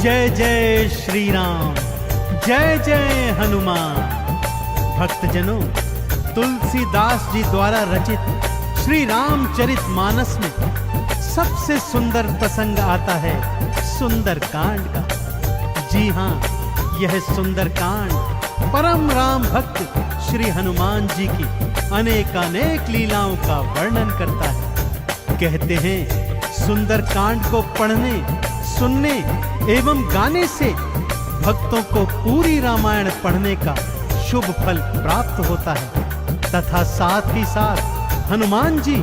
जय जय श्री राम, जय जय हनुमान। भक्तजनों, तुलसीदास जी द्वारा रचित श्री रामचरित मानस में सबसे सुंदर प्रसंग आता है सुंदर कांड का। जी हाँ, यह सुंदर कांड परम राम भक्त श्री हनुमान जी की अनेकानेक लीलाओं का वर्णन करता है। कहते हैं सुंदर कांड को पढ़ने, सुनने एवं गाने से भक्तों को पूरी रामायण पढ़ने का शुभ फल प्राप्त होता है तथा साथ ही साथ हनुमान जी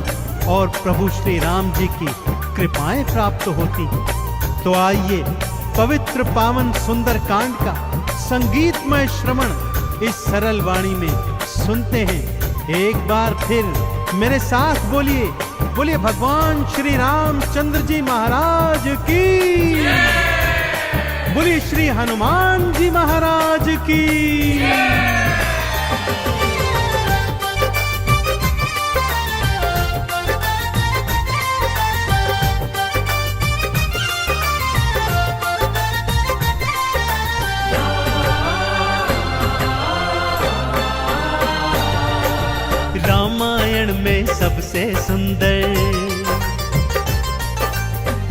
और प्रभु श्री राम जी की कृपाएं प्राप्त होती हैं। तो आइए पवित्र पावन सुंदर कांड का संगीतमय श्रवण इस सरल वाणी में सुनते हैं। एक बार फिर मेरे साथ बोलिए, बोलिए भगवान श्री रामचंद्र जी महाराज की, बोलिए श्री हनुमान जी महाराज की। रामायण में सबसे सुंदर,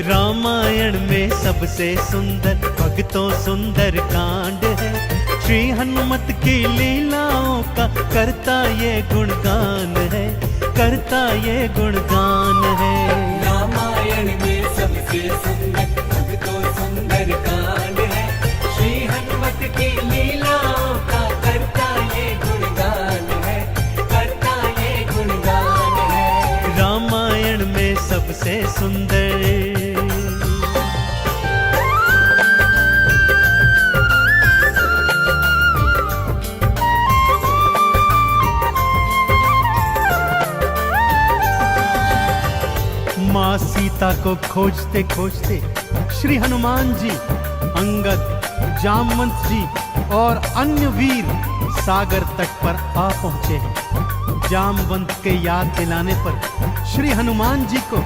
रामायण में सबसे सुंदर भक्तों सुंदर कांड है। श्री हनुमत की लीलाओं का करता ये गुणगान है, करता ये गुणगान है। रामायण में सबसे सुंदर भक्तों सुंदर कांड है। श्री हनुमत की लीलाओं का करता ये गुणगान है, करता ये गुणगान है। रामायण में सबसे सुंदर। माँ सीता को खोजते खोजते श्री हनुमान जी, अंगद, जामवंत जी और अन्य वीर सागर तट पर आ पहुंचे हैं। जामवंत के याद दिलाने पर श्री हनुमान जी को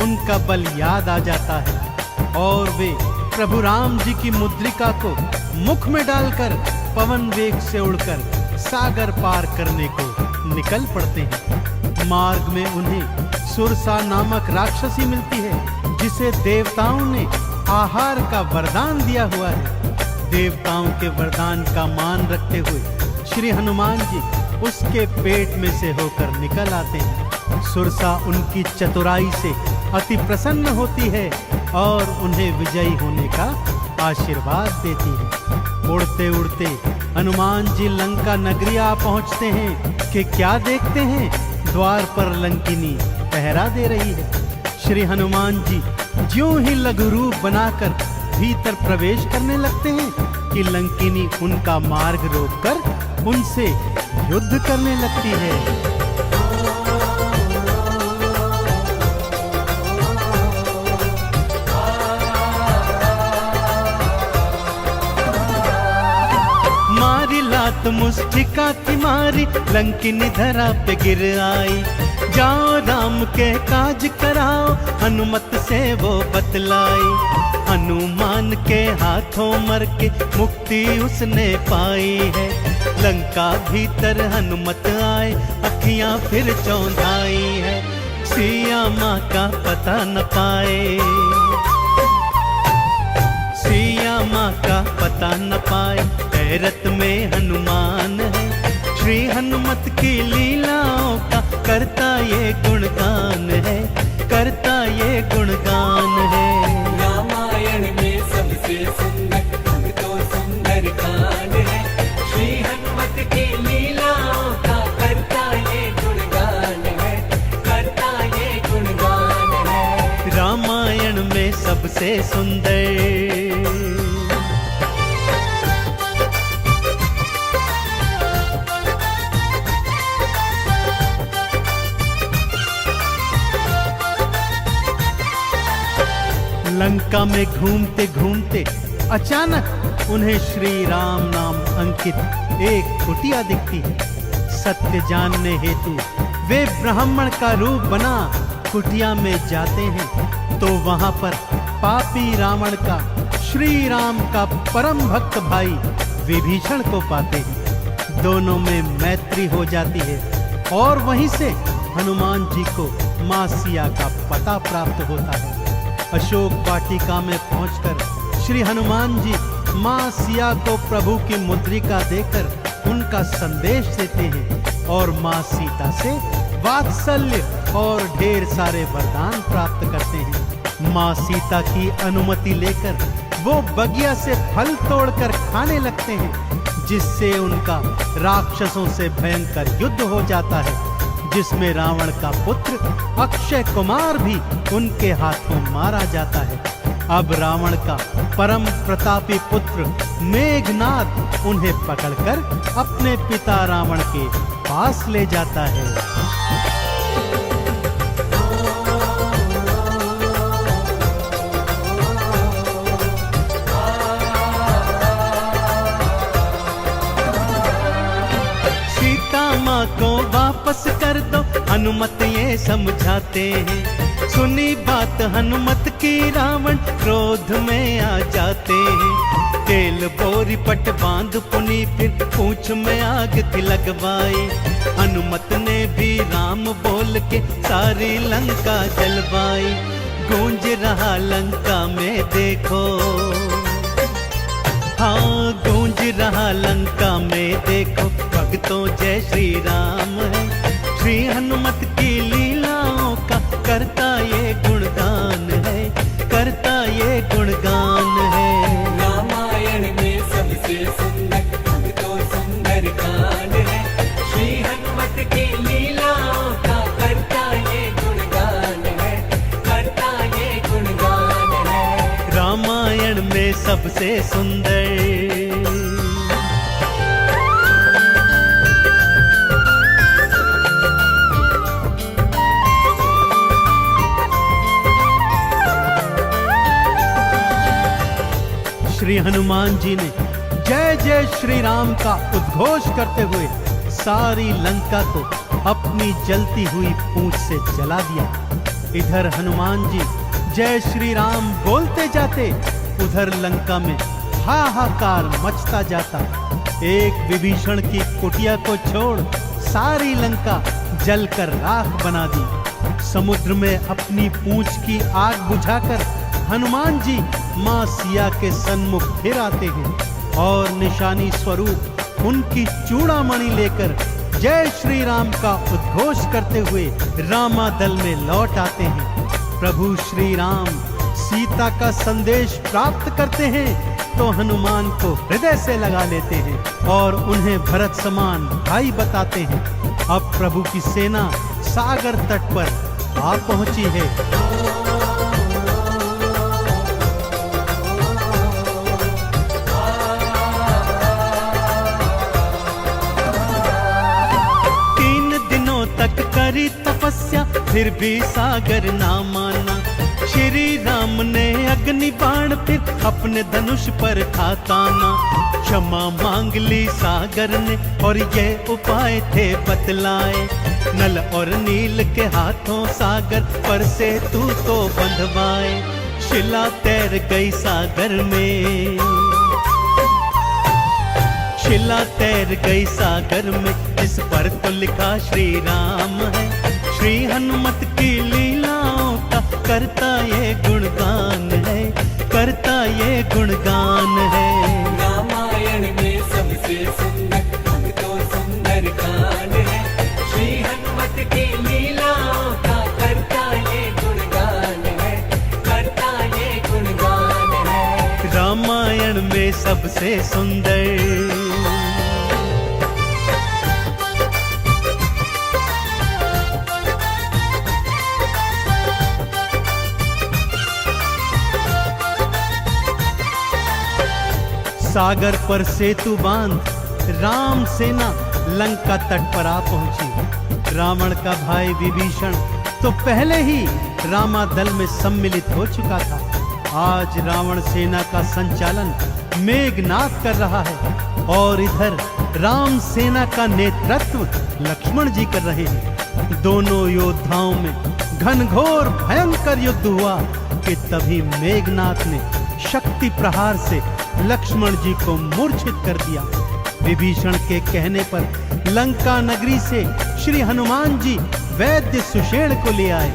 उनका बल याद आ जाता है और वे प्रभु राम जी की मुद्रिका को मुख में डालकर पवन वेग से उड़कर सागर पार करने को निकल पड़ते हैं। मार्ग में उन्हें सुरसा नामक राक्षसी मिलती है जिसे देवताओं ने आहार का वरदान दिया हुआ है। देवताओं के वरदान का मान रखते हुए श्री हनुमान जी उसके पेट में से होकर निकल आते हैं। सुरसा उनकी चतुराई से अति प्रसन्न होती है और उन्हें विजयी होने का आशीर्वाद देती है। उड़ते उड़ते हनुमान जी लंका नगरी आ पहुंचते हैं कि क्या देखते हैं, द्वार पर लंकिनी पहरा दे रही है। श्री हनुमान जी ज्यों ही लघु रूप बनाकर भीतर प्रवेश करने लगते हैं कि लंकिनी उनका मार्ग रोककर उनसे युद्ध करने लगती है। मारी लात मुष्टिका की मारी, लंकिनी धरा पे गिर आई। जाओ राम के काज कराओ, हनुमत से वो बतलाई। हनुमान के हाथों मर के मुक्ति उसने पाई है। लंका भीतर हनुमत आए, अखियां फिर चौंधाई है। सिया माँ का पता न पाए, सिया माँ का पता न पाए। हैरत में हनुमान है, श्री हनुमत की लीलाओं का करता ये गुणगान है, करता ये गुणगान है। रामायण में सबसे सुंदर भक्तों सुंदर कांड है। श्री हनुमत की लीलाओं का करता ये गुणगान है, करता ये गुणगान है। रामायण में सबसे सुंदर। लंका में घूमते घूमते अचानक उन्हें श्री राम नाम अंकित एक कुटिया दिखती है। सत्य जानने हेतु वे ब्राह्मण का रूप बना कुटिया में जाते हैं तो वहां पर पापी रावण का श्री राम का परम भक्त भाई विभीषण को पाते हैं। दोनों में मैत्री हो जाती है और वहीं से हनुमान जी को मां सिया का पता प्राप्त होता है। अशोक वाटिका में पहुंचकर श्री हनुमान जी मां सिया को प्रभु की मुद्रिका देकर उनका संदेश देते हैं और मां सीता से वात्सल्य और ढेर सारे वरदान प्राप्त करते हैं। मां सीता की अनुमति लेकर वो बगिया से फल तोड़कर खाने लगते हैं, जिससे उनका राक्षसों से भयंकर युद्ध हो जाता है, जिसमें रावण का पुत्र अक्षय कुमार भी उनके हाथों मारा जाता है। अब रावण का परम प्रतापी पुत्र मेघनाद उन्हें पकड़कर अपने पिता रावण के पास ले जाता है। माँ को वापस कर दो, हनुमत ये समझाते हैं। सुनी बात हनुमत की रावण क्रोध में आ जाते हैं। तेल बोरी पट बांध पुनी फिर पूंछ में आग थी लगवाई। हनुमत ने भी राम बोल के सारी लंका जलवाई। गूंज रहा लंका में देखो, हाँ गूंज रहा लंका में देखो, भक्तों जय श्री राम है। श्री हनुमत की लीलाओं का करता ये गुणगान है, करता ये गुणगान है। रामायण में सबसे सुंदर तो सुंदर कांड है। श्री हनुमत की लीलाओं का करता ये गुणगान है, करता ये गुणगान है। रामायण में सबसे सुंदर श्री हनुमान जी ने जय जय श्री राम का उद्घोष करते हुए सारी लंका को अपनी जलती हुई पूंछ से जला दिया। इधर हनुमान जी जय श्री राम बोलते जाते, उधर लंका में हाहाकार मचता जाता। एक विभीषण की कुटिया को छोड़ सारी लंका जलकर राख बना दी। समुद्र में अपनी पूंछ की आग बुझाकर हनुमान जी मां सिया के सन्मुख फिर आते हैं और निशानी स्वरूप उनकी चूड़ामणि लेकर जय श्री राम का उद्घोष करते हुए रामादल में लौट आते हैं। प्रभु श्री राम सीता का संदेश प्राप्त करते हैं तो हनुमान को हृदय से लगा लेते हैं और उन्हें भरत समान भाई बताते हैं। अब प्रभु की सेना सागर तट पर आ पहुंची है। करी तपस्या फिर भी सागर ना माना। श्री राम ने अग्नि बाण फिर अपने धनुष पर था ताना। क्षमा मांग ली सागर ने और ये उपाय थे बतलाए। नल और नील के हाथों सागर पर से तू तो बंधवाए। शिला तैर गई सागर में, शिला तैर गई सागर में, जिस पर तो लिखा श्री राम है। श्री हनुमत की लीलाओं का करता ये गुणगान है, करता ये गुणगान है। रामायण में सबसे सुंदर तो सुंदर कांड है। श्री हनुमत की लीलाओं का करता ये गुणगान है, करता ये गुणगान है। रामायण में सबसे सुंदर सागर पर सेतु बांध राम सेना लंका तट पर आ पहुंची। रावण का भाई विभीषण तो पहले ही रामादल में सम्मिलित हो चुका था। आज रावण सेना का संचालन मेघनाद कर रहा है और इधर राम सेना का नेतृत्व लक्ष्मण जी कर रहे हैं। दोनों योद्धाओं में घनघोर भयंकर युद्ध हुआ कि तभी मेघनाद ने शक्ति प्रहार से लक्ष्मण जी को मूर्छित कर दिया। विभीषण के कहने पर लंका नगरी से श्री हनुमान जी वैद्य सुषेण को ले आए।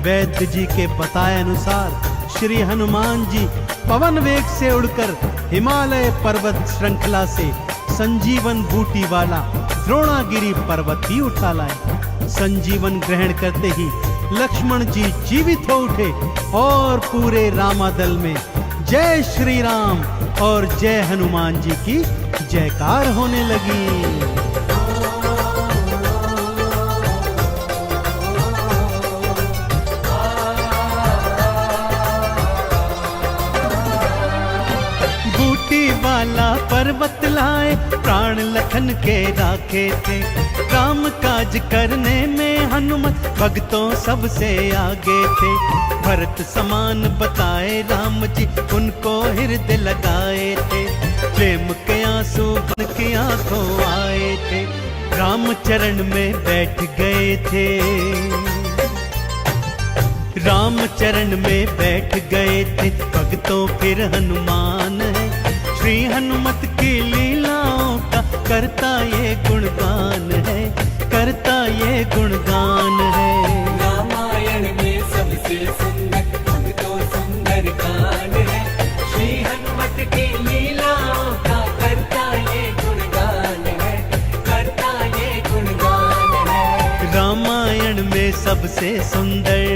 वैद्य जी के बताए अनुसार श्री हनुमान जी पवन वेग से उड़कर हिमालय पर्वत श्रृंखला से संजीवन बूटी वाला द्रोणागिरी पर्वत ही उठा लाए। संजीवन ग्रहण करते ही लक्ष्मण जी जीवित हो उठे और पूरे रामादल में जय श्री राम और जय हनुमान जी की जयकार होने लगी। वाला पर्वत लाए प्राण लखन के राखे थे। राम काज करने में हनुमत भक्तों सबसे आगे थे। भरत समान बताए राम जी उनको हृदय लगाए थे। प्रेम के आंसू बन के आंखों आए थे। राम चरण में बैठ गए थे। राम चरण में बैठ गए थे भक्तों फिर हनुमान है। श्री हनुमत की लीलाओं का करता ये गुणगान है, करता ये गुणगान है। रामायण में सबसे सुंदर तो सुंदर कांड है। श्री हनुमत की लीलाओं का करता ये गुणगान है, करता ये गुणगान है। रामायण में सबसे सुंदर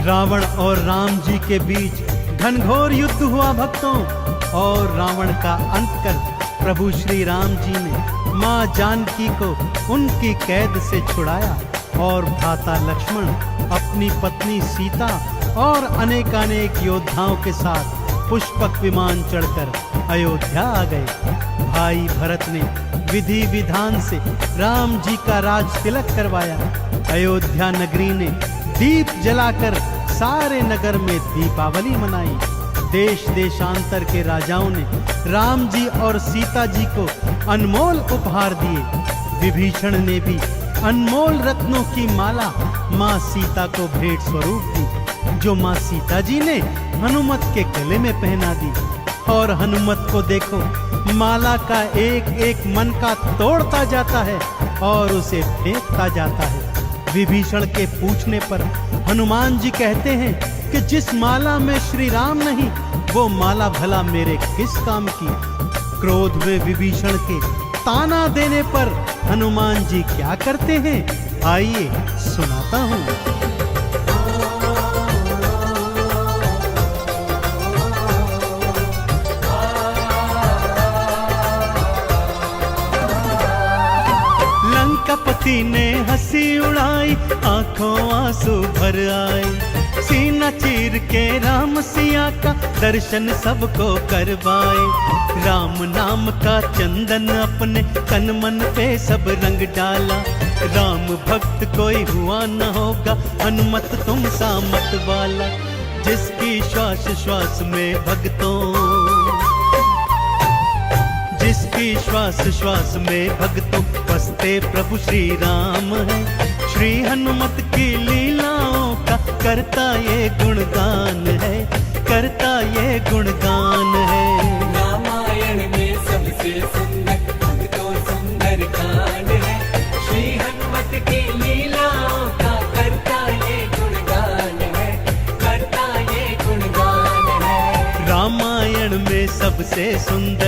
रावण और राम जी के बीच घनघोर युद्ध हुआ भक्तों, और रावण का अंत कर प्रभु श्री राम जी ने मां जानकी को उनकी कैद से छुड़ाया और भ्राता लक्ष्मण अपनी पत्नी सीता और अनेकानेक योद्धाओं के साथ पुष्पक विमान चढ़कर अयोध्या आ गए। भाई भरत ने विधि विधान से राम जी का राज तिलक करवाया। अयोध्या नगरी ने दीप जलाकर सारे नगर में दीपावली मनाई। देश देशांतर के राजाओं ने राम जी और सीता जी को अनमोल उपहार दिए। विभीषण ने भी अनमोल रत्नों की माला माँ सीता को भेंट स्वरूप दी, जो माँ सीता जी ने हनुमत के गले में पहना दी। और हनुमत को देखो, माला का एक एक मन का तोड़ता जाता है और उसे फेंकता जाता है। विभीषण के पूछने पर हनुमान जी कहते हैं कि जिस माला में श्री राम नहीं, वो माला भला मेरे किस काम की। क्रोध में विभीषण के ताना देने पर हनुमान जी क्या करते हैं, आइए सुनाता हूँ। लंकापति ने हंसी उड़ाई, आंखों आंसू भर आए। सीना चीर के राम सिया का दर्शन सबको करवाए। राम नाम का चंदन अपने तन मन पे सब रंग डाला। राम भक्त कोई हुआ न होगा, हनुमत तुम सा मत वाला। जिसकी श्वास श्वास में भक्तों, जिसकी श्वास श्वास में भक्तों बसते प्रभु श्री राम है। श्री हनुमत की लीलाओं का करता ये गुणगान है, करता ये गुणगान है। रामायण में सबसे सुंदर तो सुंदर कांड है। श्री हनुमत की लीलाओं का करता ये गुणगान है, करता ये गुणगान है। रामायण में सबसे सुंदर